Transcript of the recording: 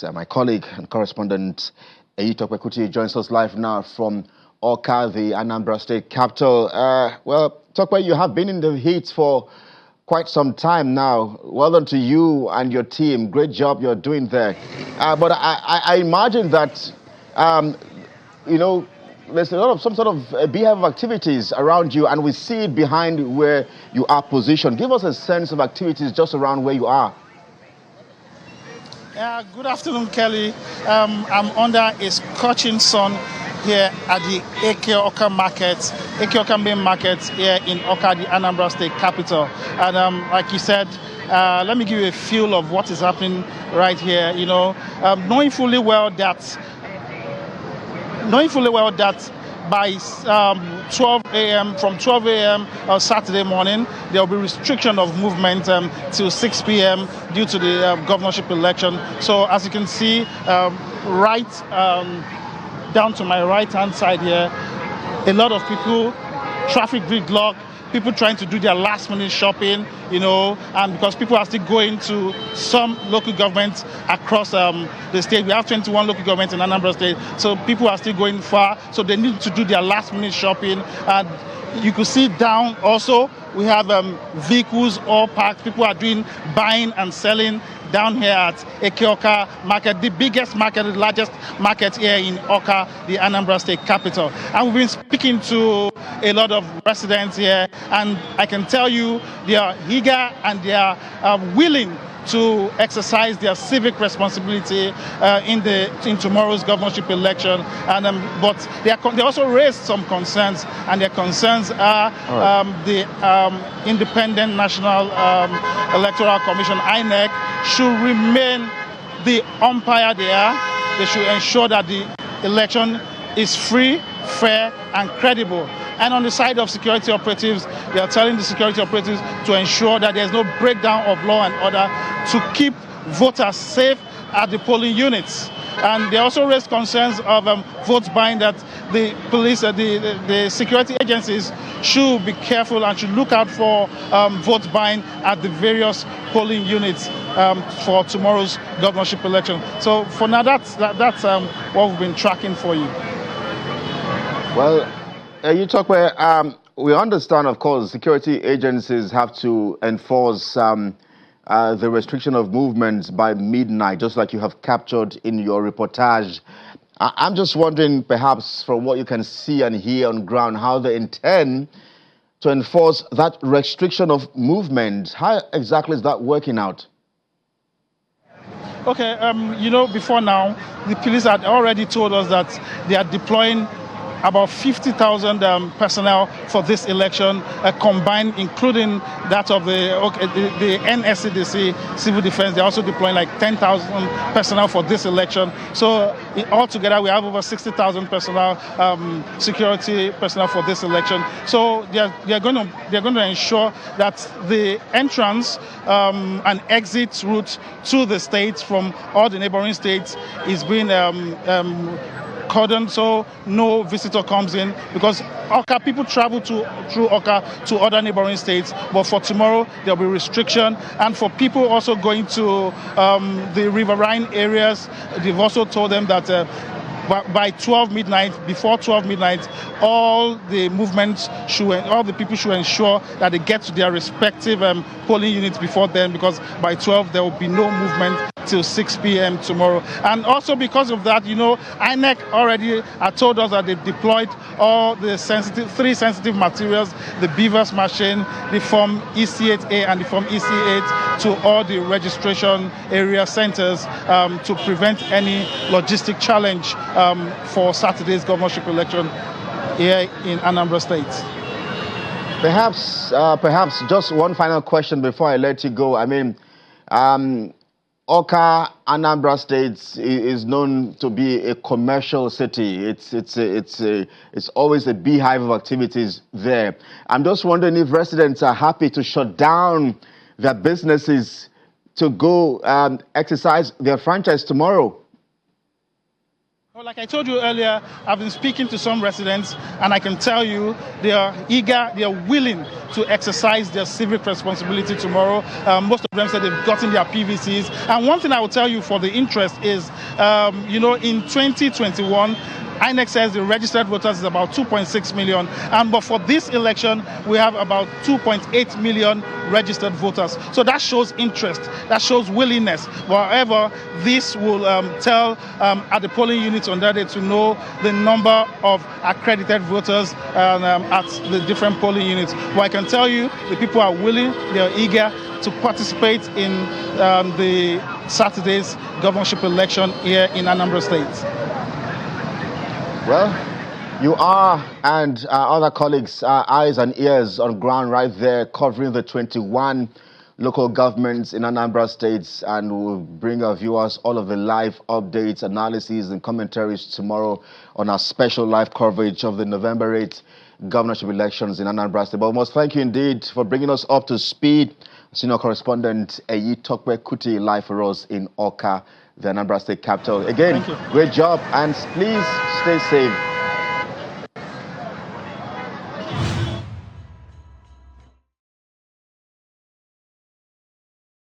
My colleague and correspondent Awka joins us live now from Awka, the Anambra state capital. Well, Tokwe, you have been in the heat for quite some time now. Well done to you and your team. Great job you're doing there. But I imagine that, there's a lot of some sort of beehive of activities around you, and we see it behind where you are positioned. Give us a sense of activities just around where you are. Good afternoon, Kelly. I'm under a scorching sun here at the Awka market, Awka main market here in Awka, the Anambra state capital. And like you said, let me give you a feel of what is happening right here. Knowing fully well that by 12 a.m. from 12 a.m. Saturday morning, there will be restriction of movement till 6 p.m. due to the governorship election. So as you can see, right down to my right-hand side here, a lot of people, traffic gridlock, people trying to do their last-minute shopping, and because people are still going to some local governments across the state. We have 21 local governments in Anambra State, so people are still going far, so they need to do their last-minute shopping. And you could see down also, we have vehicles all parked. People are doing buying and selling down here at Awka market, the biggest market, the largest market here in Awka, the Anambra state capital. And we've been speaking to a lot of residents here, and I can tell you they are eager and they are willing to exercise their civic responsibility in tomorrow's governorship election. And but they also raised some concerns, and their concerns are the Independent National Electoral Commission (INEC) should remain the umpire there. They should ensure that the election is free, fair, and credible. And on the side of security operatives, they are telling the security operatives to ensure that there's no breakdown of law and order, to keep voters safe at the polling units. And they also raised concerns of vote buying, that the police, the security agencies should be careful and should look out for vote buying at the various polling units for tomorrow's governorship election. So for now, that's what we've been tracking for you. Well, you talk where we understand, of course, security agencies have to enforce the restriction of movements by midnight, just like you have captured in your reportage. I'm just wondering, perhaps from what you can see and hear on ground, how they intend to enforce that restriction of movement. How exactly is that working out? Okay, before now, the police had already told us that they are deploying about 50,000 personnel for this election, combined, including that of the NSCDC Civil Defense. They're also deploying like 10,000 personnel for this election. So altogether, we have over 60,000 personnel, security personnel for this election. So they're going to ensure that the entrance and exit route to the states from all the neighboring states is being cordon, so no visitor comes in, because Awka, people travel through Awka to other neighboring states, but for tomorrow there'll be restriction. And for people also going to the riverine areas, they've also told them that by 12 midnight, before 12 midnight, all the people should ensure that they get to their respective polling units before then, because by 12 there will be no movement till 6 p.m. tomorrow. And also because of that, INEC already told us that they've deployed all the three sensitive materials, the beavers machine, the Form EC8A and the Form EC8, to all the registration area centers to prevent any logistic challenge for Saturday's governorship election here in Anambra State. Perhaps just one final question before I let you go. I mean, Awka, Anambra State is known to be a commercial city. It's always a beehive of activities there. I'm just wondering if residents are happy to shut down their businesses to go exercise their franchise tomorrow. Well, like I told you earlier, I've been speaking to some residents, and I can tell you they are eager, they are willing to exercise their civic responsibility tomorrow. Most of them said they've gotten their PVCs. And one thing I will tell you for the interest is, in 2021, INEC says the registered voters is about 2.6 million, but for this election, we have about 2.8 million registered voters. So that shows interest, that shows willingness. However, this will tell at the polling units on that day to know the number of accredited voters at the different polling units. But I can tell you, the people are willing, they are eager to participate in the Saturday's governorship election here in Anambra State. Well, you are, and other colleagues, eyes and ears on ground right there, covering the 21 local governments in Anambra State, and we'll bring our viewers all of the live updates, analyses, and commentaries tomorrow on our special live coverage of the November 8th governorship elections in Anambra State. But we must thank you indeed for bringing us up to speed. Senior Correspondent Awka Kuti live for us in Awka, the Anambra State capital. Again, great job, and please stay safe.